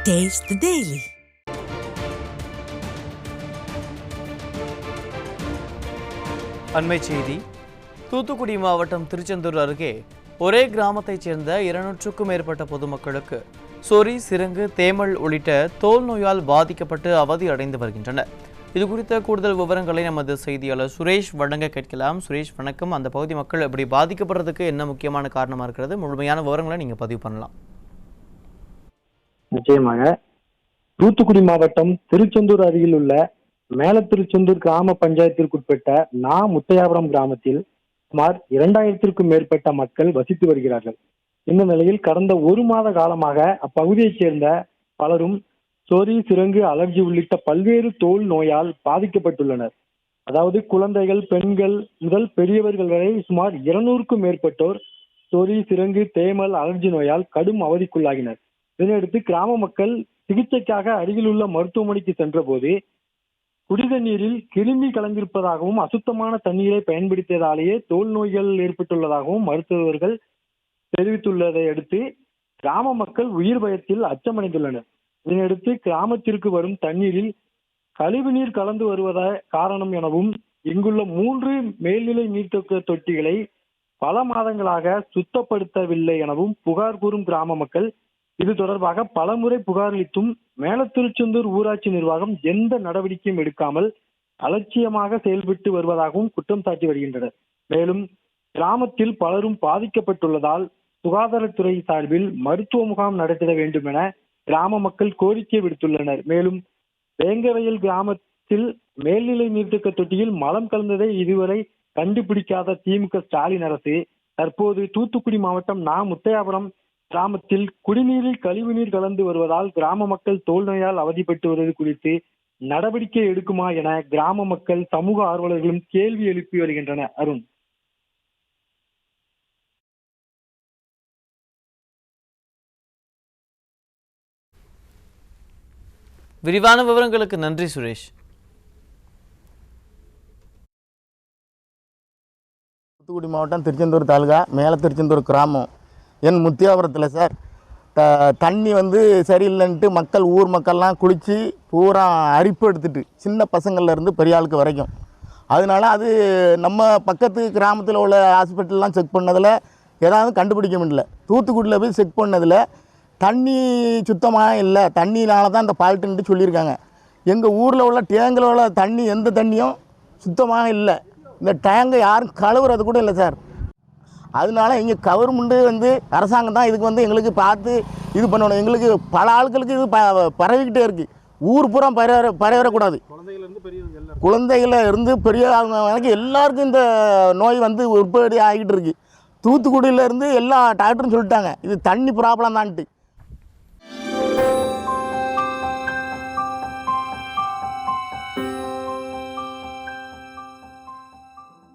Taste the Daily. அண்மை செய்தி. தூத்துக்குடி மாவட்டம் திருச்செந்தூர் அருகே ஒரே கிராமத்தைச் சேர்ந்த 200க்கும் மேற்பட்ட பொதுமக்களுக்கு சொறி, சிரங்கு, தேமல் உள்ளிட்ட தோல் நோயால் பாதிக்கப்பட்டு அவதி அடைந்து வருகின்றனர். இது குறித்த கூடுதல் விவரங்களை நமது செய்தியாளர் சுரேஷ் வழங்க கேட்கலாம். சுரேஷ், வணக்கம். அந்த பகுதி மக்கள் இப்படி பாதிக்கப்படுறதுக்கு என்ன முக்கியமான காரணமாக இருக்கிறது? முழுமையான விவரங்களை நீங்கள் பதிவு பண்ணலாம். நிச்சயமாக. தூத்துக்குடி மாவட்டம் திருச்செந்தூர் அருகில் உள்ள மேலத்திருச்செந்தூர் கிராம பஞ்சாயத்திற்குட்பட்ட முத்தையாபுரம் கிராமத்தில் சுமார் 2000க்கும் மேற்பட்ட மக்கள் வசித்து வருகிறார்கள். இந்த நிலையில் கடந்த ஒரு மாத காலமாக அப்பகுதியைச் சேர்ந்த பலரும் சொறி, சிரங்கு, அலர்ஜி உள்ளிட்ட பல்வேறு தோல் நோயால் பாதிக்கப்பட்டுள்ளனர். அதாவது குழந்தைகள், பெண்கள் முதல் பெரியவர்கள் வரை சுமார் 200க்கும் மேற்பட்டோர் சொறி, சிரங்கு, தேமல், அலர்ஜி நோயால் கடும் அவதிக்குள்ளாகினர். இதனையடுத்து கிராம மக்கள் சிகிச்சைக்காக அருகில் உள்ள மருத்துவமனைக்கு சென்ற போது குடிதண்ணீரில் கிருமி கலந்திருப்பதாகவும் அசுத்தமான தண்ணீரை பயன்படுத்தியதாலேயே தோல் நோய்கள் ஏற்பட்டுள்ளதாகவும் மருத்துவர்கள் தெரிவித்துள்ளதை அடுத்து கிராம மக்கள் உயிர் பயத்தில் அச்சமடைந்துள்ளனர். இதனையடுத்து கிராமத்திற்கு வரும் தண்ணீரில் கழிவுநீர் கலந்து வருவதா காரணம் எனவும் இங்குள்ள 3 மேல்நிலை நீர்த்தேக்க தொட்டிகளை பல மாதங்களாக சுத்தப்படுத்தவில்லை எனவும் புகார் கூறும் கிராம மக்கள் இது தொடர்பாக பலமுறை புகார் அளித்தும் மேலத்திருச்செந்தூர் ஊராட்சி நிர்வாகம் எந்த நடவடிக்கையும் எடுக்காமல் அலட்சியமாக செயல்பட்டு வருவதாகவும் குற்றம் சாட்டி வருகின்றனர். மேலும் கிராமத்தில் பலரும் பாதிக்கப்பட்டுள்ளதால் சுகாதாரத்துறை சார்பில் மருத்துவ முகாம் நடத்திட வேண்டும் என கிராம மக்கள் கோரிக்கை விடுத்துள்ளனர். மேலும் வேங்கவயல் கிராமத்தில் மேல்நிலை நீர்த்தேக்க தொட்டியில் மலம் கலந்ததை இதுவரை கண்டுபிடிக்காத திமுக ஸ்டாலின் அரசு தற்போது தூத்துக்குடி மாவட்டம் முத்தையாபுரம் கிராமத்தில் குடிநீரில் கழிவுநீர் கலந்து வருவதால் கிராம மக்கள் தோல் நோயால் அவதிப்பட்டு வருவது குறித்து நடவடிக்கை எடுக்குமா என கிராம மக்கள், சமூக ஆர்வலர்களும் கேள்வி எழுப்பி வருகின்றனர். அருண், விரிவான விவரங்களுக்கு நன்றி சுரேஷ். தூத்துக்குடி மாவட்டம் திருச்செந்தூர் தாலுகா மேலத்திருச்செந்தூர் கிராமம் முத்தியாபுரத்தில் சார் தண்ணி சரியில்லைன்ட்டு ஊர் மக்கள்லாம் குளித்து பூரா அரிப்பு எடுத்துட்டு சின்ன பசங்கள்லேருந்து பெரிய ஆளுக்கு வரைக்கும். அதனால அது நம்ம பக்கத்து கிராமத்தில் உள்ள ஹாஸ்பிட்டல்லாம் செக் பண்ணதில் ஏதாவது கண்டுபிடிக்க முடியல. தூத்துக்குடியில் போய் செக் பண்ணதில் தண்ணி சுத்தமாக இல்லை, தண்ணியினால தான் இந்த ஃபால்ட்டுன்ட்டு சொல்லியிருக்காங்க. எங்கள் ஊரில் உள்ள டேங்கில் உள்ள தண்ணி எந்த தண்ணியும் சுத்தமாக இல்லை. இந்த டேங்கை யாரும் கழுவுறது கூட இல்லை சார். அதனால இங்கே கவர்மெண்ட்டு அரசாங்கம் தான் இதுக்கு எங்களுக்கு பார்த்து இது பண்ணணும். எங்களுக்கு பல ஆட்களுக்கு இது பரவிக்கிட்டே இருக்குது. ஊர் பூரா பரவக்கூடாது. குழந்தைகள இருந்து பெரிய வரைக்கும் எல்லாருக்கும் இந்த நோய் உற்பத்தி ஆகிட்டு இருக்குது. தூத்துக்குடியிலேருந்து எல்லா டாக்டரும் சொல்லிட்டாங்க இது தண்ணி ப்ராப்ளம் தான்ட்டு.